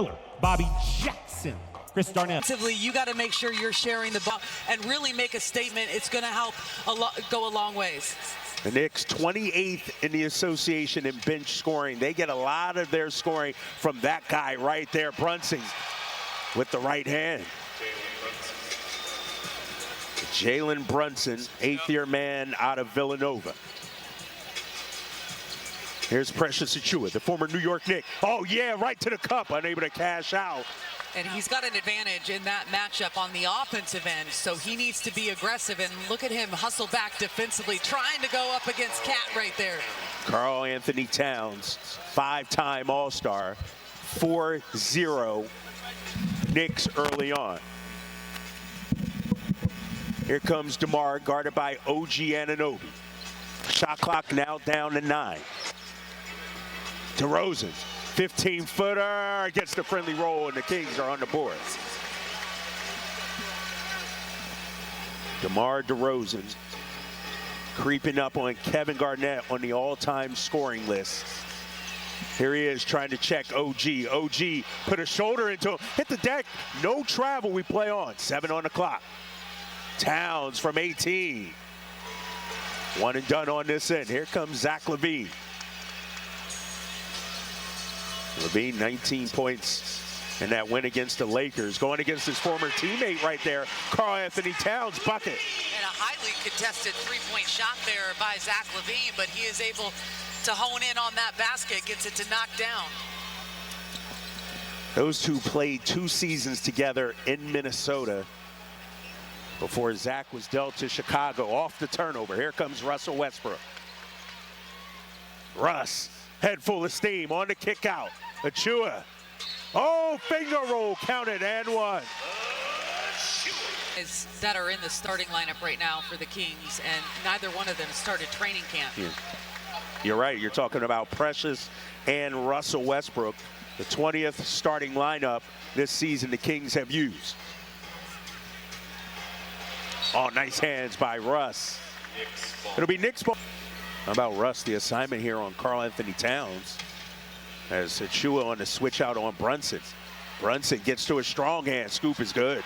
Miller, Bobby Jackson, Chris Darnell. You got to make sure you're sharing the ball and really make a statement. It's going to help go a long ways. The Knicks 28th in the association in bench scoring. They get a lot of their scoring from that guy right there, Brunson, with the right hand. Jalen Brunson, 8th-year man out of Villanova. Here's Precious Achiuwa, the former New York Knick. Oh, yeah, right to the cup, unable to cash out. And he's got an advantage in that matchup on the offensive end, so he needs to be aggressive. And look at him hustle back defensively, trying to go up against Cat right there. Karl Anthony Towns, 5-time All-Star, 4-0 Knicks early on. Here comes DeMar, guarded by OG Anunoby. Shot clock now down to 9. DeRozan, 15-footer, gets the friendly roll, and the Kings are on the board. DeMar DeRozan creeping up on Kevin Garnett on the all-time scoring list. Here he is trying to check OG. OG put a shoulder into him, hit the deck, no travel, we play on. 7 on the clock. Towns from 18. One and done on this end. Here comes Zach LaVine. LaVine, 19 points in that win against the Lakers. Going against his former teammate right there, Karl Anthony Towns, bucket. And a highly contested three-point shot there by Zach LaVine, but he is able to hone in on that basket, gets it to knock down. Those two played 2 seasons together in Minnesota before Zach was dealt to Chicago off the turnover. Here comes Russell Westbrook. Russ, head full of steam on the kick out. Achiuwa. Oh, finger roll counted and one. That are in the starting lineup right now for the Kings, and neither one of them started training camp. Yeah. You're right. You're talking about Precious and Russell Westbrook, the 20th starting lineup this season the Kings have used. Oh, nice hands by Russ. It'll be Knicks ball. How about Russ, the assignment here on Karl Anthony Towns, as Achiuwa on the switch out on Brunson. Brunson gets to a strong hand. Scoop is good.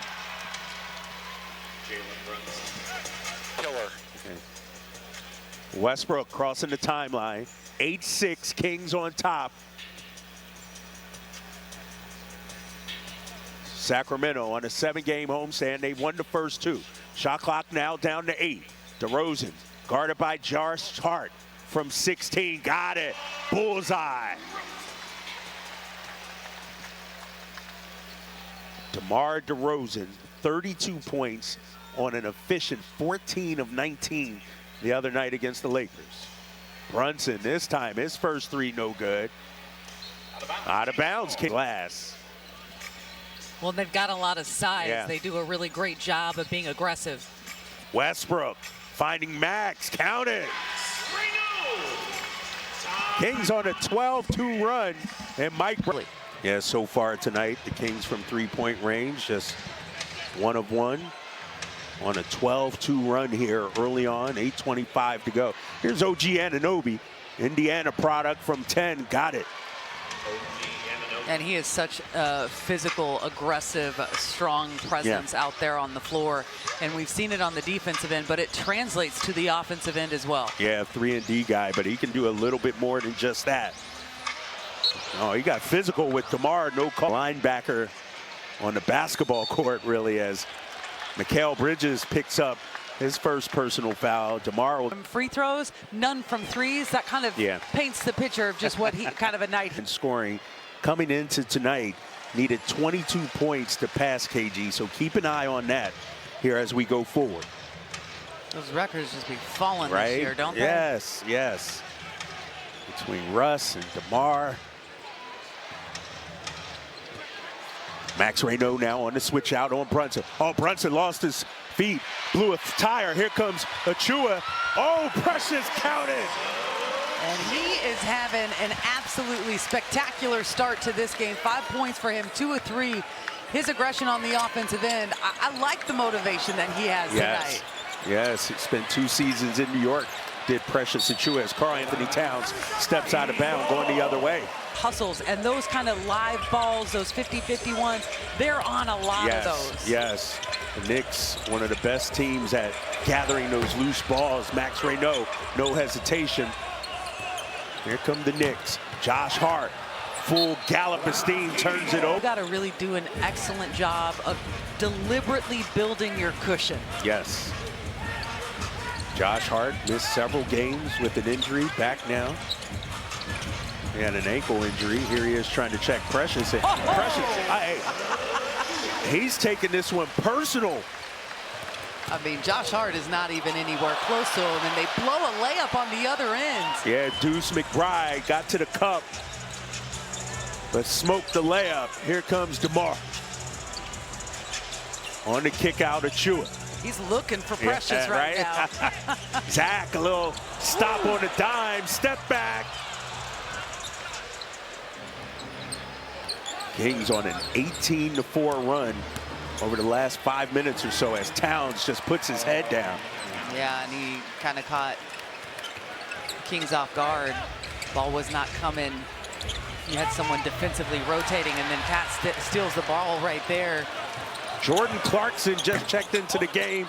Okay. Westbrook crossing the timeline. 8-6, Kings on top. Sacramento on a 7-game homestand. They won the first 2. Shot clock now down to 8. DeRozan guarded by Josh Hart from 16. Got it. Bullseye. DeMar DeRozan, 32 points on an efficient 14 of 19 the other night against the Lakers. Brunson, this time, his first 3 no good. Out of bounds. Glass. Well, they've got a lot of size. Yeah. They do a really great job of being aggressive. Westbrook finding Max. Count it. Kings on a 12-2 run, and Mike. Yeah, so far tonight, the Kings from 3-point range, just 1 of 1 on a 12-2 run here early on. 8:25 to go. Here's OG Anunoby, Indiana product from 10. Got it. And he is such a physical, aggressive, strong presence out there on the floor. And we've seen it on the defensive end, but it translates to the offensive end as well. Yeah, 3-and-D guy, but he can do a little bit more than just that. Oh, he got physical with DeMar. No call. Linebacker on the basketball court, really, as Mikal Bridges picks up his first personal foul. DeMar. From free throws, none from threes. That kind of paints the picture of just what he kind of a night. And scoring. Coming into tonight, needed 22 points to pass KG, so keep an eye on that here as we go forward. Those records just be falling this year, don't they? Yes, yes. Between Russ and DeMar. Max Reno now on the switch out on Brunson. Oh, Brunson lost his feet, blew a tire. Here comes Achiuwa. Oh, Precious counted. And he is having an absolutely spectacular start to this game. 5 points for him, 2 of 3. His aggression on the offensive end. I like the motivation that he has tonight. Yes, he spent 2 seasons in New York did Precious Achiuwa as Karl Anthony Towns steps out of bounds going the other way. Hustles and those kind of live balls, those 50-50 ones, they're on a lot of those. Yes, the Knicks, one of the best teams at gathering those loose balls. Max Reynaud, no hesitation. Here come the Knicks. Josh Hart, full gallop of steam, turns it over. You got to really do an excellent job of deliberately building your cushion. Yes. Josh Hart missed several games with an injury, back now. He had an ankle injury. Here he is trying to check Precious. He's taking this one personal. I mean, Josh Hart is not even anywhere close to him, and they blow a layup on the other end. Yeah, Deuce McBride got to the cup, but smoked the layup. Here comes DeMar. On the kick out of Achiuwa. He's looking for Precious right now. Zach, a little stop on the dime, step back. Kings on an 18-4 run over the last 5 minutes or so as Towns just puts his head down. Yeah, and he kind of caught Kings off guard. Ball was not coming. You had someone defensively rotating, and then Cat steals the ball right there. Jordan Clarkson just checked into the game.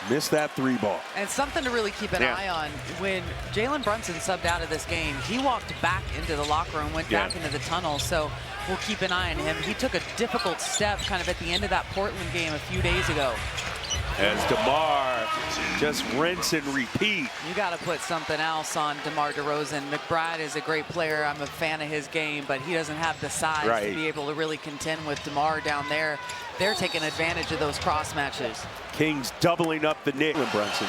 Missed that 3-ball. And something to really keep an eye on. When Jalen Brunson subbed out of this game, he walked back into the locker room, went back into the tunnel. So we'll keep an eye on him. He took a difficult step kind of at the end of that Portland game a few days ago. As DeMar just rinse and repeat. You got to put something else on DeMar DeRozan. McBride is a great player. I'm a fan of his game, but he doesn't have the size to be able to really contend with DeMar down there. They're taking advantage of those cross matches. Kings doubling up the Knicks. Brunson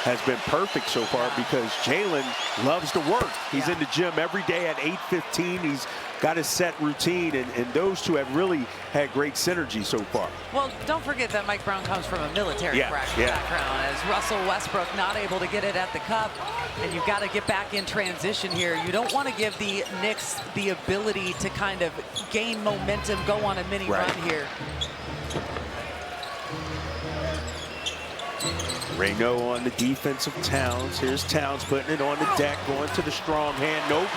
has been perfect so far because Jalen loves to work. He's in the gym every day at 8:15. He's got his set routine, and those two have really had great synergy so far. Well, don't forget that Mike Brown comes from a military background, as Russell Westbrook not able to get it at the cup, and you've got to get back in transition here. You don't want to give the Knicks the ability to kind of gain momentum, go on a mini run here. Reynaud on the defense of Towns. Here's Towns putting it on the deck, going to the strong hand. Nope.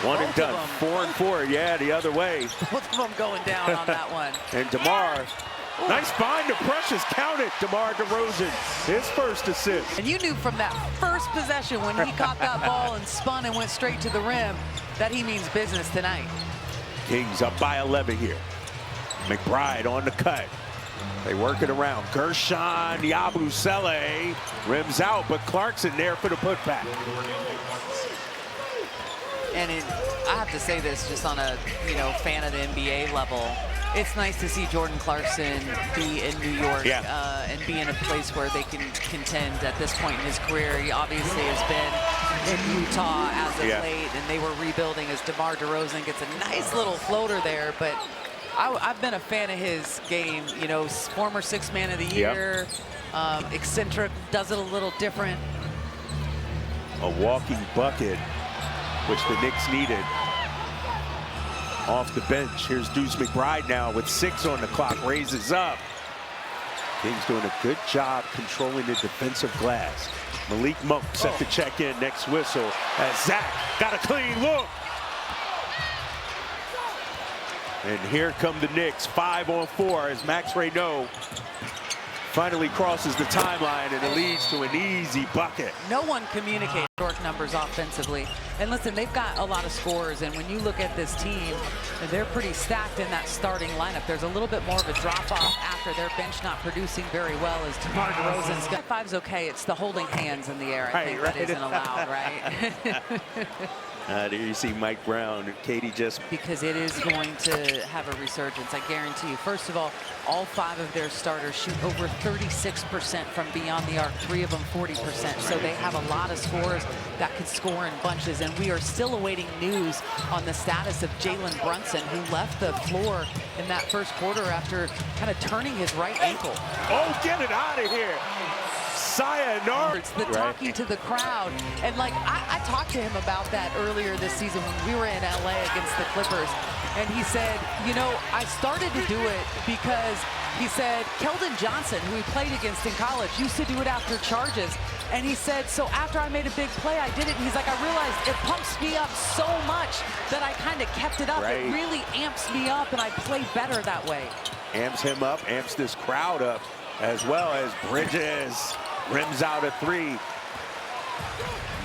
One and done. 4 and 4. Yeah, the other way. Both of them going down on that one. And DeMar. Nice find to Precious. Count it. DeMar DeRozan. His first assist. And you knew from that first possession when he caught that ball and spun and went straight to the rim that he means business tonight. Kings up by 11 here. McBride on the cut. They work it around. Gershon Yabusele rims out, but Clarkson there for the putback. And I have to say this just on a fan of the NBA level. It's nice to see Jordan Clarkson be in New York and be in a place where they can contend at this point in his career. He obviously has been in Utah as of late, and they were rebuilding as DeMar DeRozan gets a nice little floater there. But I've been a fan of his game. Former 6th man of the year, eccentric, does it a little different. A walking bucket, which the Knicks needed. Off the bench, here's Deuce McBride now with 6 on the clock, raises up. Kings doing a good job controlling the defensive glass. Malik Monk set to check in, next whistle, as Zach got a clean look. And here come the Knicks, 5 on 4 as Max Reynaud finally crosses the timeline, and it leads to an easy bucket. No one communicates York numbers offensively. And listen, they've got a lot of scores, and when you look at this team, they're pretty stacked in that starting lineup. There's a little bit more of a drop-off after their bench not producing very well as DeMar DeRozan's got 5's okay. It's the holding hands in the air, I think, that isn't allowed, right? There you see Mike Brown and Katie just. Because it is going to have a resurgence, I guarantee you. First of all 5 of their starters shoot over 36% from beyond the arc, 3 of them 40%. So they have a lot of scorers that could score in bunches. And we are still awaiting news on the status of Jalen Brunson, who left the floor in that first quarter after kind of turning his right ankle. Oh, get it out of here. Sayonara. The talking to the crowd. And like, I talked to him about that earlier this season when we were in LA against the Clippers. And he said, I started to do it because he said, Keldon Johnson, who he played against in college, used to do it after charges. And he said, so after I made a big play, I did it. And he's like, I realized it pumps me up so much that I kind of kept it up. Right. It really amps me up, and I play better that way. Amps him up, amps this crowd up, as well as Bridges rims out a three.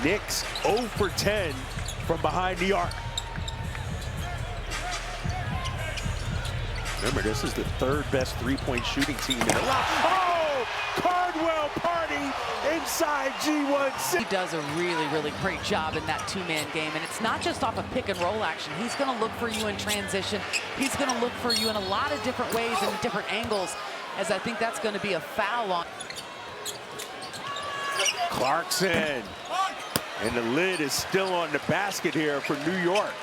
Knicks 0 for 10 from behind the arc. Remember, this is the third best three-point shooting team in the league. Oh! Cardwell party inside G1. He does a really, really great job in that two-man game, and it's not just off of pick-and-roll action. He's going to look for you in transition. He's going to look for you in a lot of different ways and different angles, as I think that's going to be a foul on. Clarkson. And the lid is still on the basket here for New York.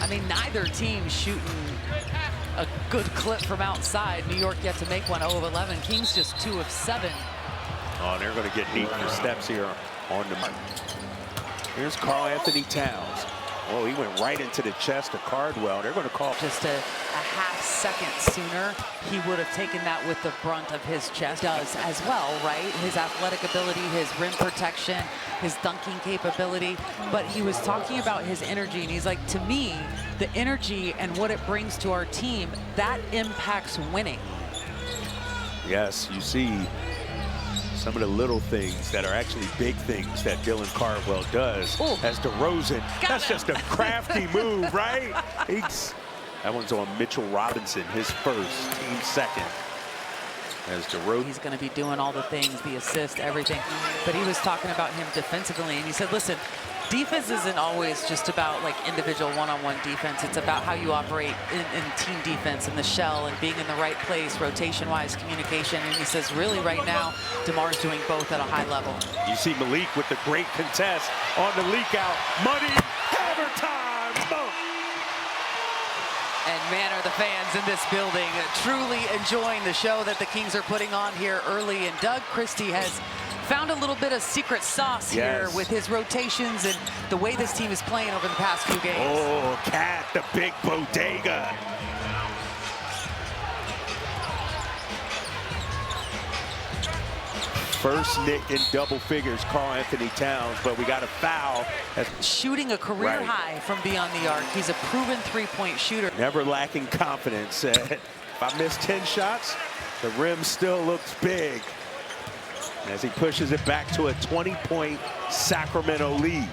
I mean, neither team shooting a good clip from outside. New York yet to make one 0 of 11. Kings just 2 of 7. Oh, and they're going to get deep for steps here on the mark. Here's Karl Anthony Towns. Oh, he went right into the chest of Cardwell. They're going to call. Just a half second sooner, he would have taken that with the brunt of his chest. Does as well, right? His athletic ability, his rim protection, his dunking capability. But he was talking about his energy, and he's like, to me, the energy and what it brings to our team, that impacts winning. Yes, you see some of the little things that are actually big things that Dylan Cardwell does. Ooh. As DeRozan. That's him. just a crafty move, right? That one's on Mitchell Robinson, his first, team second. As DeRozan. He's going to be doing all the things, the assist, everything. But he was talking about him defensively, and he said, listen, defense isn't always just about like individual one-on-one defense. It's about how you operate in team defense, in the shell, and being in the right place, rotation-wise, communication. And he says, really, right now, DeMar's doing both at a high level. You see Malik with the great contest on the leak out. Money, hammer time. Boom. And man, are the fans in this building truly enjoying the show that the Kings are putting on here early. And Doug Christie has found a little bit of secret sauce here with his rotations and the way this team is playing over the past few games. Oh, Cat, the big bodega. First Nick in double figures, Karl Anthony Towns, but we got a foul. Shooting a career high from beyond the arc. He's a proven three-point shooter. Never lacking confidence. If I miss 10 shots, the rim still looks big. As he pushes it back to a 20-point Sacramento lead.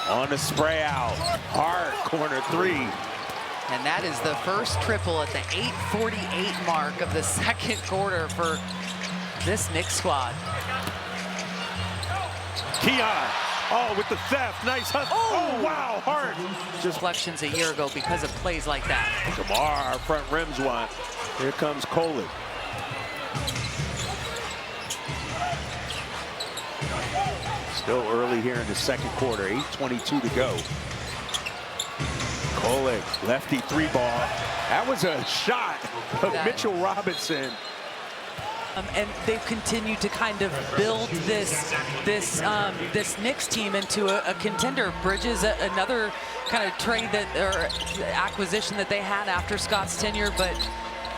On the spray out, Hart, corner three. And that is the first triple at the 8:48 mark of the second quarter for this Knicks squad. Keon, oh, with the theft, nice hustle. Oh, wow, Hart. Just reflections a year ago because of plays like that. Kamar, front rims one. Here comes Coley. Still early here in the second quarter, 8:22 to go. Coley, lefty three ball. That was a shot of Mitchell Robinson. And they've continued to kind of build this Knicks team into a contender. Bridges, another kind of trade or acquisition that they had after Scott's tenure. But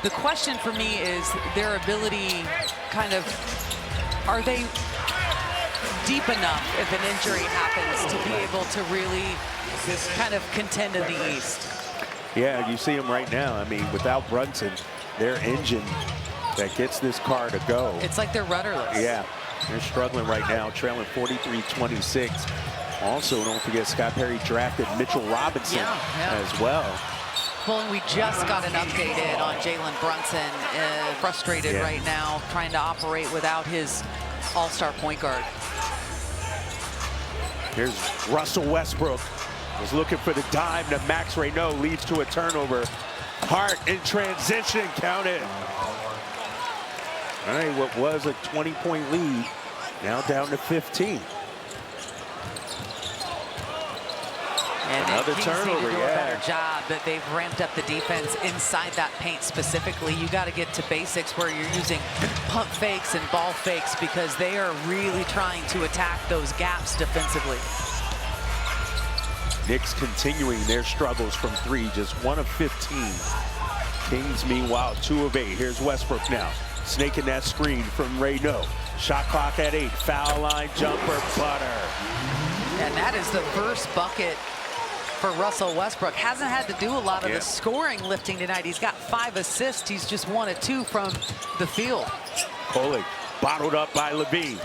the question for me is their ability, kind of, are they deep enough if an injury happens to be able to really kind of contend in the East? Yeah, you see them right now. I mean, without Brunson, their engine that gets this car to go. It's like they're rudderless. Yeah, they're struggling right now, trailing 43-26. Also, don't forget Scott Perry drafted Mitchell Robinson as well. Well, and we just got an update in on Jalen Brunson, frustrated right now, trying to operate without his all-star point guard. Here's Russell Westbrook. Was looking for the dime to Max Reynaud, leads to a turnover. Hart in transition, count it. All right, what was a 20-point lead, now down to 15. And another turnover, need to do a better job that they've ramped up the defense inside that paint specifically. You got to get to basics where you're using pump fakes and ball fakes because they are really trying to attack those gaps defensively. Knicks continuing their struggles from three, just 1 of 15. Kings, meanwhile, 2 of 8. Here's Westbrook now. Snaking that screen from Reynaud. Shot clock at 8. Foul line jumper, butter. And that is the first bucket for Russell Westbrook. Hasn't had to do a lot of the scoring lifting tonight. He's got 5 assists. He's just 1 of 2 from the field. Coley bottled up by Levine.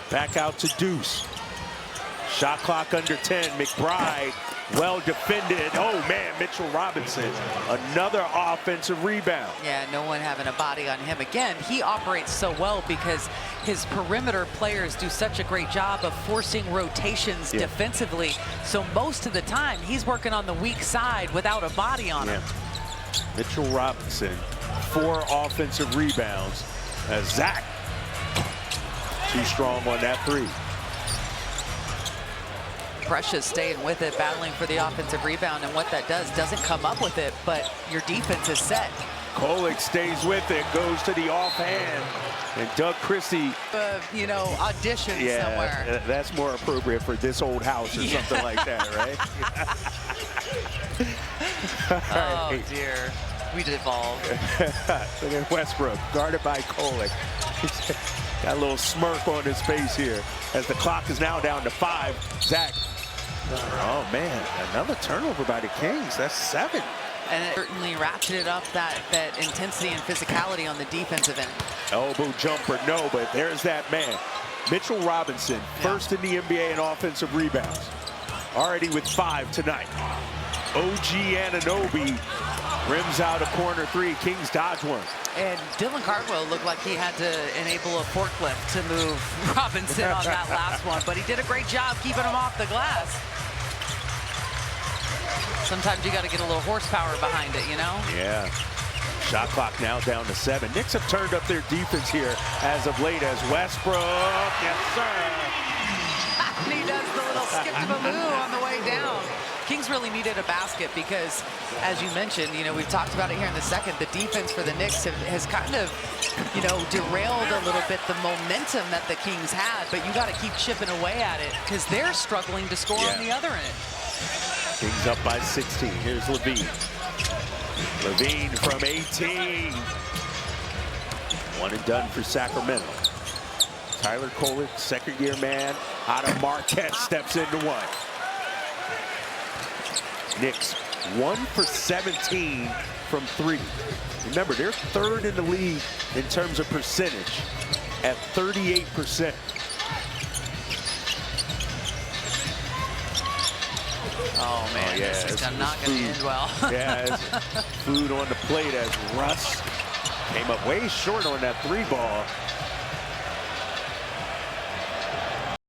Back out to Deuce. Shot clock under 10. McBride, well defended. Oh man, Mitchell Robinson, another offensive rebound. Yeah, no one having a body on him. Again, he operates so well because his perimeter players do such a great job of forcing rotations defensively. So most of the time, he's working on the weak side without a body on him. Mitchell Robinson, 4 offensive rebounds. As Zach, too strong on that 3. Precious staying with it, battling for the offensive rebound, and what that doesn't come up with it, but your defense is set. Kolek stays with it, goes to the offhand, and Doug Christie, you know, audition somewhere. That's more appropriate for this old house or something like that, right? Oh dear, we devolved. Look at Westbrook, guarded by Kolek. Got a little smirk on his face here as the clock is now down to 5. Zach. Oh man, another turnover by the Kings. That's 7. And it certainly ratcheted up that intensity and physicality on the defensive end. Elbow jumper, no, but there's that man. Mitchell Robinson, first in the NBA in offensive rebounds. Already with 5 tonight. OG Anunoby rims out a corner 3. Kings dodge one. And Dylan Cardwell looked like he had to enable a forklift to move Robinson on that last one, but he did a great job keeping him off the glass. Sometimes you got to get a little horsepower behind it, you know? Yeah. Shot clock now down to 7. Knicks have turned up their defense here as of late as Westbrook, yes sir. And he does the little skip-to-a-moo on the way down. Kings really needed a basket because, as you mentioned, you know, we've talked about it here in the second, the defense for the Knicks has kind of, you know, derailed a little bit the momentum that the Kings had, but you got to keep chipping away at it because they're struggling to score on the other end. Kings up by 16. Here's Levine. Levine from 18. 1 and done for Sacramento. Tyler Kolek, second-year man, out of Marquette, steps into 1. Knicks 1 for 17 from 3. Remember, they're 3rd in the league in terms of percentage at 38%. Oh man, this is not going to end well. Food on the plate as Russ came up way short on that 3 ball.